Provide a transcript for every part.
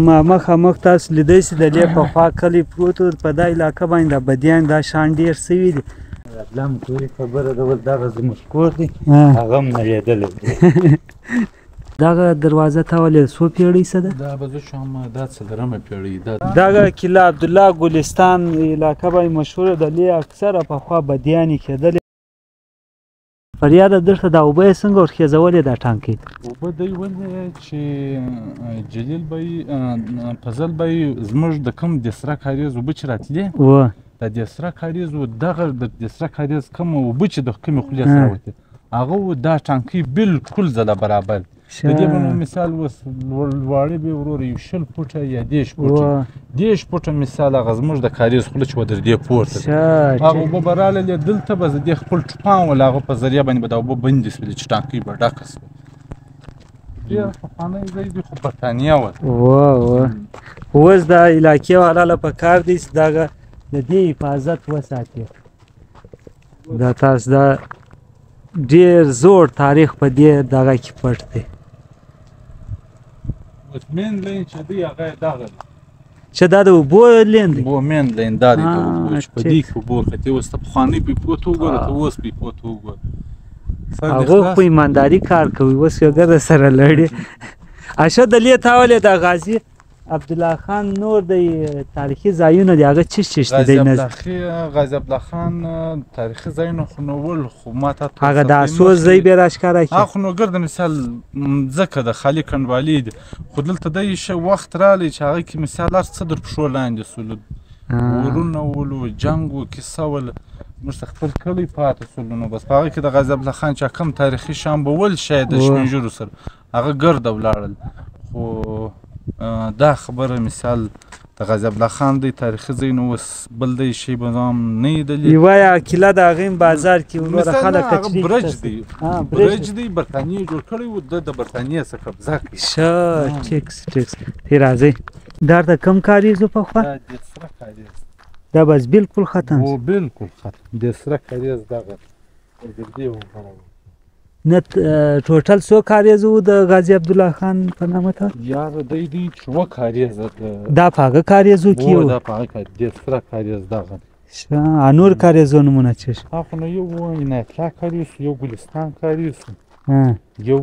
مخامخ تاسو لیدی چې د دې پخوا کلی پروت و په دا علاقه باندې د بدیان دا شان ډېر سوي دي. لم کوي خبره ده، دغه زموږ کور دی، هغه هم نړېدلی دی. دغه دروازه ته ولې څو پیړۍ څه ده؟ دا به زه شوم دا څلورمه پیړۍ ده. دغه کله عبدالله ګلستان علاقه باندې مشهوره ده، دې اکثره پخوا بدیانې کېدلې. فریاده دلته دا اوبه یې څنګه ورخېځولې دا ټانکۍ؟ اوبه دی ولې چې جلیل به فضل به زموږ د کوم دسره کاریز اوبه چې راتلې د دسره کاریز و دغه د دسره کاریز کوم اوبه چې د کومې خولې سره وتې هغه دا ټانکۍ بالکل ځله برابر. د دې به مثال اوس واړه به ورور یو 20 فوټه یا 10 فوټه مثال هغه زموږ د کاریز خوله چې و تر دې پورته هغه اوبه به راغلې دلته به د خپل ټوپان ول هغه په ذریعه باندې به دا اوبه بندې سولې چې ټانکۍ به ډکه سوه. ډېر پخوانی ځای دی خو برټانیه وه. اوس د علاقې والا له پکار دی چې دغه د دې حفاظت وساتي. دا تاسو دا ډېر زوړ تاریخ په دې دغه کې پټ دی. مین لین چې دی هغه دغه دی چې دا د اوبو لین دی. اوبو مین لین دا دی د اوبو چې په دې کې اوبه ختې اوس ته پخواني پیپوت وګوره ته اوس پیپوت وګوره. هغوی خو ایمانداري کار کوي، اوس یو ګره سره لړي. اشه دلې ته ولې د غازي عبدالله خان نور د تاریخي ځایونه دي هغه چیش دی؟ غازي عبدالله خان تاریخي ځایونه خو نو ول خو ما ته هغه د اسوس ځای به راښکاره کړي. خو نو ګرد مثال ځکه د خالي کنډوالي دی خو دلته دی وخت رالی چې هغه کې مثال هر څه در پښو لاندې سولو ورونه ولو جنګ و کیسه ول موږ ته خپل کلی پاتې سولو. نو بس په هغه کې د غازي عبدالله خان چې کوم تاریخي شیان به ول شاید د شپین ژیړو سره هغه ګرده ولاړل. خو دا خبره مثال د غازي عبدالله خان دی تاریخي ځای نو اوس بل دی شی به هم نه لیدلي. یوه کیله د هغې بازار کې وروره خلک هغه برج دی، برج دی برټانیې جوړ کړی و، د برټانیې څخه قبضه کړي. ښه ټیکس تی راځئ. دا د کوم کاریز و پخوا؟ دا د سره کاریز دا بس بالکل ختم و بالکل ختم. د سره کاریز دغه دې وګورئ نه ټوټل څو کاریز و د غازي عبدالله خان په نامه ته؟ یار دی دوی څوه کاریز دا په هغه کاریزو کې و؟ دا په هغه کاریز د سره کاریز دغه ښه. نور کاریزو نومونه څه شي؟ خو نو یو عنایت الله کاریز، یو ګلستان کاریز، یو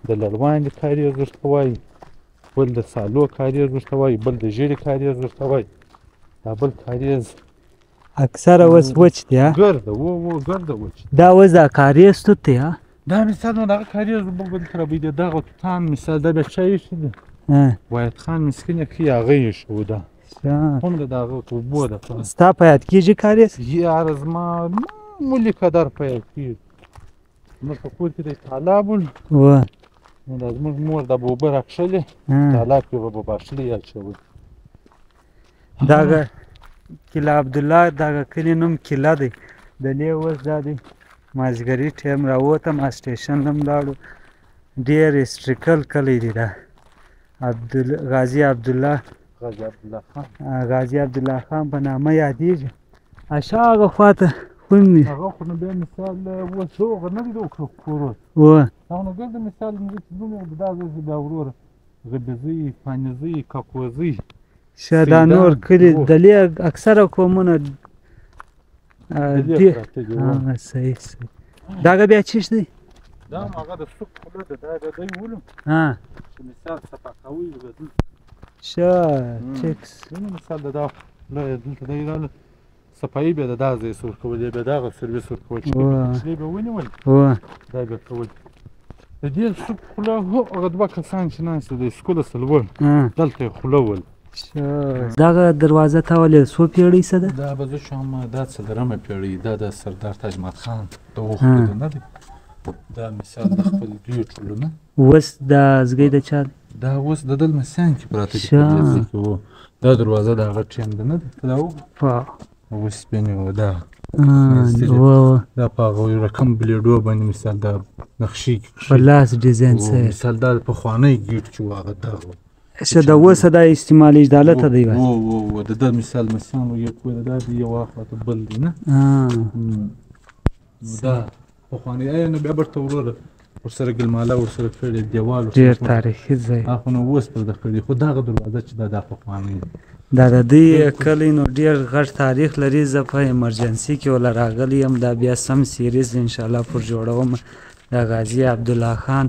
د لړواندې کاریز ورته وایي، بل د سالو کاریز ورته وایي، بل د ژیړې کاریز ورته وایي. دا بل کاریز اکثره اوس وچ دی. ګرده ګرده وچ دا اوس دا کاریز توت دی. دا مثال نو دغه کاریز اوبه به دلته رابهېدې دغه توتان مثال دا بیا چا ایښي دي وحید خان مسکین یې ښي هغه ایښی و. دا هم د دغه اوبو ده. ستا په یاد کېږي کاریز؟ یاره زما معمولي قدر په یاد کېږي. زموږ په کور کې د تالاب ول نو دا زموږ مور دا به اوبه راکښلې تالاب کې به باشلې یا اچولې. دغه کله عبدالله دغه کلي نوم کله دی. د دې اوس دا دی مازدیګري ټایم راووتم سټیشن هم لاړو. ډېر هسټریکل کلی دی دا. غازي عبدالله خان په نامه یادېږي. اشه هغه خواته کوم هغه خو نو بیا مثال اوس هغه نه دي د کورونه هغه نو ګرده مثال موږ چې ځو د دا ځای بیا وروره غبیزۍ، پانیزۍ، کاکوزۍ شه دا نور کلي دلې اکثره قومونه صحیح. دغه بیا چیش دی؟ دا هغه د سوق خوله ده. دا د دی ولو چې مثال صفا کوي به دلته. ښه ټیکس. مثال د دا خوله دلته دی راله صفایي بیا د دا ځای سور کول بیا دغه سرویس ورکول چې کوچنۍ به ونیول دا بیا کول. د دې سوق خوله هغه دوه کسان چې ناست دی سکوله سلول دلته یې خوله ول. دغه دروازه ته ولې څو پیړۍ څه ده؟ دا به زه شوم دا څلورمه پیړۍ. دا د سردار تاج محمد خان د وخت نه دی. دا مثال د خپل دوی ټولو نه. اوس دا ازګۍ د چا دی؟ دا اوس د ده لمسیان کې پراته دي په دې ځای کې و. دا دروازه د هغه ټیم ده نه دی که دا وګوره اوس سپینې و دا په هغه رقم بلیډو باندې مثال دا نقشې په لاس ډیزاین سوی مثال دا پخوانی ګیټ چې و هغه دغه شه د اوسه دا استعمالي دالته دی د ده مثال مسیان و یو کوی دا دی یو اخواته بل دی نه دا پخوانی نو بیا برته وروره ورسره ګلماله ورسره کړې دیوال ډېر تاریخي ځای خو نو اوس پرده کړې خو دغه دروازه چې دا پخوانۍ ده دا د دوی کلی نو ډېر غټ تاریخ لري زه په ایمرجنسي کې وله راغلی یم دا بیا سم سیریز انشاءالله پر جوړوم د غازي عبدالله خان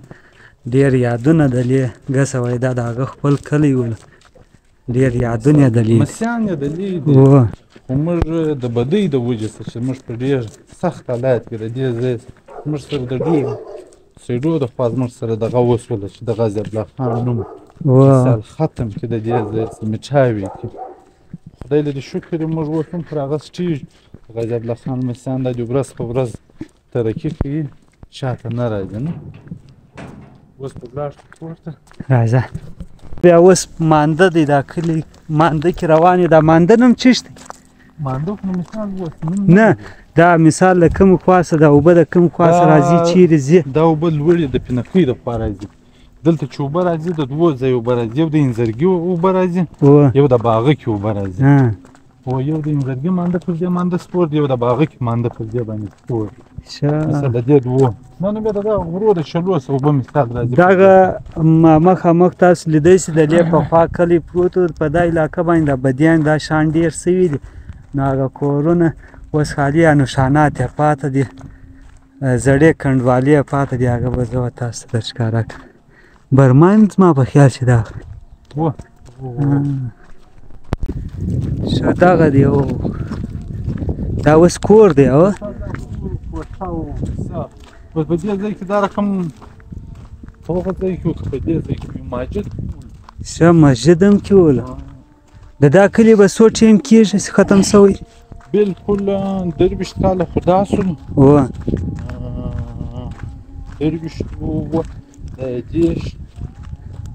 ډېر یادونه دلې ګسه وایي دا د هغه خپل کلی و ډېر یادونه یې دلې مسیان یې دلې دي خو موږ د بدۍ د وجې څخه چې موږ په ډېر سخت حالات کې د دې ځای موږ سره د ډېرو سیډو د خوا زموږ سره دغه وسوله چې د غازي عبدالله خان نوم مثال ختم کړي د دې ځای مټاوي کړي خدای له دې شکر یې موږ اوس هم پر هغه سټیج غازي عبدالله خان مسیان دا د ورځ په ورځ ترقي کوي شاته نه راځي نه اوس په لاړ شو کور ته راځه بیا اوس مانده دی دا کلي مانده کې روان یې دا مانده نوم چیش دی مانده خو مثال اوس نه دا مثال له کوم خوا څخه دا اوبه د کوم خوا څخه راځي چیرې ځي دا اوبه لوړې د پینکۍ د خوا راځي دلته چې اوبه راځي د دوو ځای اوبه راځي یو د انځرګي اوبه راځي یو د باغه کې اوبه راځي او یو د انځرګي مانده پر دې مانده سپور دی یو د باغه کې مانده پر دې باندې سپور مثلا د دې دوو نو بیا د غرو د شلوس اوبه مثال راځي دغه مخامخ تاسو لیدی چې د دې په خوا کلی پروت و په دا علاقه باندې د بدیان دا شان ډېر سوي دي نو هغه کورونه اوس خالي نښانات یې پاته دي زړې کنډوالې یې پاته دي هغه به زه تاسو ته درښکاره کړم برمن زما په خیال چې دا ښه دغه دی دا اوس کور دی اوس په دې ځای کې دا رقم په هغه ځای کې په دې ځای کې مسجد ښه مسجد هم کې وله د دا کلي به څو ټیم کېږي چې ختم شوی بالکل درویشت کاله خو داسې درویشت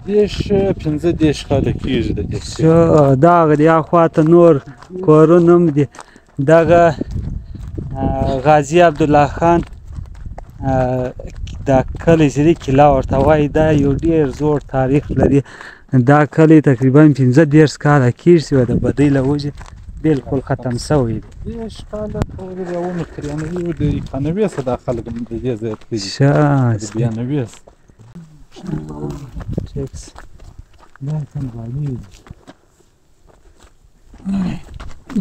دېرش پنځه دېرش کاله کېږي د دې دغه دی هاخواته نور کورونه هم دي دغه غازي عبدالله خان دا کلی چې دی کیله ورته وایي دا یو ډېر زوړ تاریخ لري دا کلی تقریبا 15 کاله کېږي چې د بدۍ له وجې بالکل ختم شوی دی 10 کاله تقریبا اونو تریانوي د 91 دا خلک د دې ځای تللي ښه 92 ټیکس دا کنډوالې دي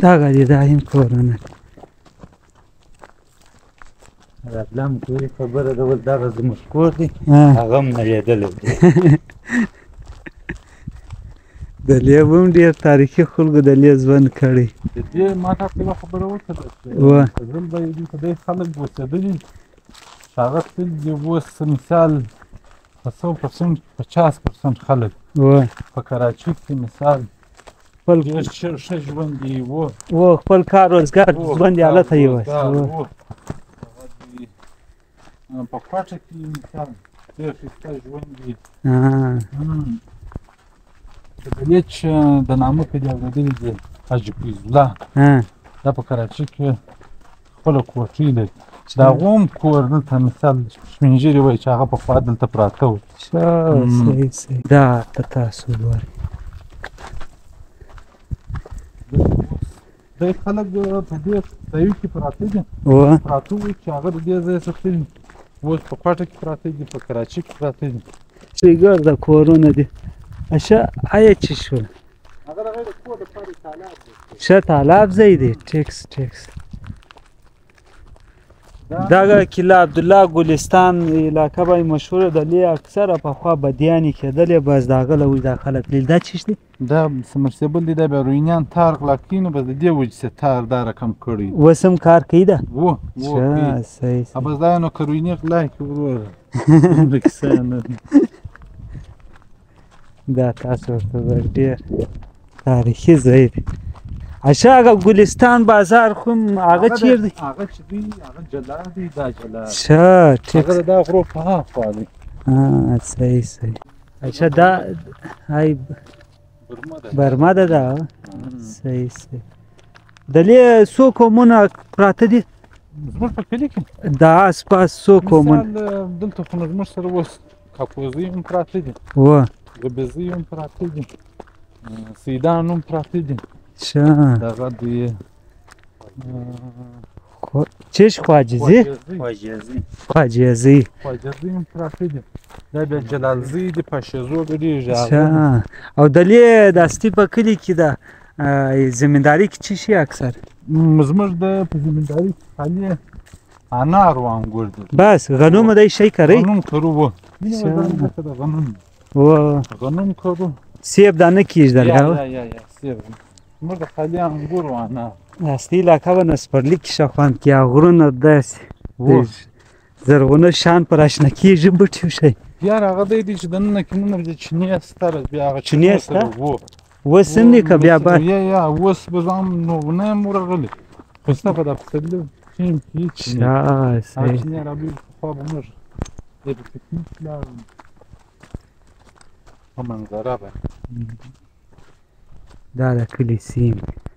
دغه دی دا هم کورونه راتلم کوي خبره ډول دغه زموږ کور دی هغه هم نړېدلی دی د لیب هم ډېر تاریخي خلکو د لیب ژوند کړی د دې ما تاسو ته یوه خبره وکړه فضل به یې دلته ډېر خلک اوسېدلي هغه تللي اوس مثال په 100% 50% خلک په کراچۍ کې مثال خپل ډېر ښه ژوند یې و خپل کار روزګار ژوند یې هلته یې په کوټه کې مثال ډېر ښایسته ژوند یې د بلیچ د نامه پې دې اورېدلي دي حاجي فیض الله دا په کراچۍ کې خپله کوټۍ لري چې د هغو هم کور دلته مثال سپین ږیري وایي چې هغه پخوا دلته پراته وو صحیح دا ته تاسو ګورئ دی خلک په دې ځایو کې پراته دي پراته وو چې هغه د دې ځای څخه تللي اوس په کوټه کې پراته دي په کراچۍ کې پراته دي ښېګړ د کورونه دي ښه آیا چې شول هغه د هغې د کور دپاره تالاب دی ښه تالاب ځای دی ټیکس دغه کیله عبدالله ګلستان علاقه باندې مشهوره ده دلې اکثره پخوا بدیانې کېدلې بس د هغه له وجې دا خلک تللي دا څه دی دا سمرسیبل دی دا بیا روینیان تار غلا کوي نو بس د دې وجې چې تار دا رقم کړی اوس هم کار کوي ده صحیح بس دا نو که روینې غلا کړي وروره دومره کیسه نه دا تاسو ورته ډېر تاریخي ځای دی اشا هغه ګلستان بازار خو هغه چیرې دی هغه چې دی هغه جلال دی دا جلال ښه ټیک هغه دا غرو په هاخوا دی صحیح اشا دا هاي برما ده دا صحیح دلې څو قومونه پراته دي زموږ په کلي کې دا آس پاس څو قومونه مثال دلته خو نو زموږ سره اوس کاکوزي هم پراته دي غبیزي هم پراته دي سیدان هم پراته دي ښه دغه دی چش خواجزی؟ خواجزی خواجزی هم پراته دي دا بیا جلالزی دي پاشیزو ګډېږي اچھا او دلې دستي په کلي کې د زمینداری کې څه شي اکثر زموږ د په زمینداري کې خالي انار و انګور دي بس غنم دی شي کوي غنم کرو و غنم کرو سیب دانه کیږدل یا سیب موږ د خالي انګور و انار دستي علاقه و نسپرلی کې شخوند کې غرونه داسې زرغونه شان پر اشنا کېږي بټیو شي بیا هغه دی چې دننه کې مونږ د چینې ستاره بیا هغه چینې سته اوس هم دي که بیا به یا اوس به ځم نو نه یم ورغلی خو ستا په دا پسرلي ټیم کې چینې رابلل پخوا به موږ د پکنیک لاړو په منظره به دا د کلي سیمې